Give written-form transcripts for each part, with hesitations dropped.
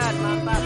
jalan, mantap.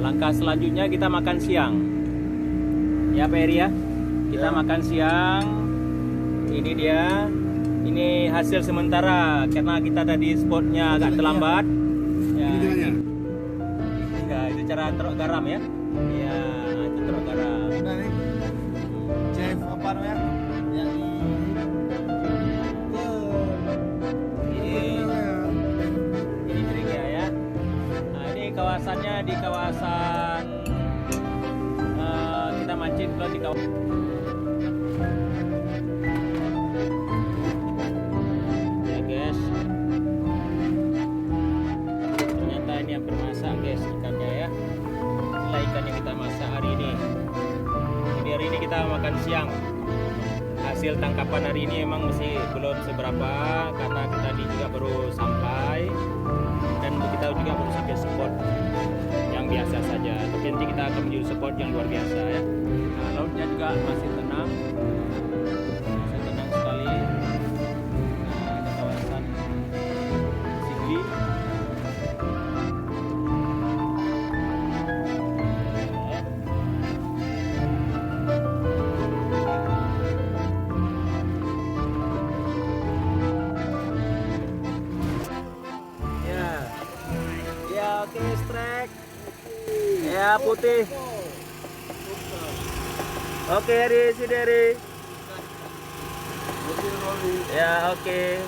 Langkah selanjutnya kita makan siang. Ya Pak Eri ya. Kita makan siang. Ini dia. Ini hasil sementara karena kita tadi spotnya agak terlambat. Ya. Ya, itu cara terok garam ya. Ya, itu terok garam. Chef apa namanya? Yang ini triknya ya. Nah, ini kawasannya di kawasan kita mancing kalau di kawasan. Ya guys, ternyata ini yang bermasak guys ikannya ya. Inilah ikan yang kita masak hari ini. Jadi hari ini kita makan siang. Hasil tangkapan hari ini emang masih belum seberapa karena kita tadi juga baru sampai dan kita juga baru sampai spot yang biasa saja. Tapi nanti kita akan menuju spot yang luar biasa ya. Nah, lautnya juga masih tenang sekali. Nah, ada kawasan Sigli. Ya, oke, strike. Ya, putih. Oke, Eri, sini Eri. Ya, oke.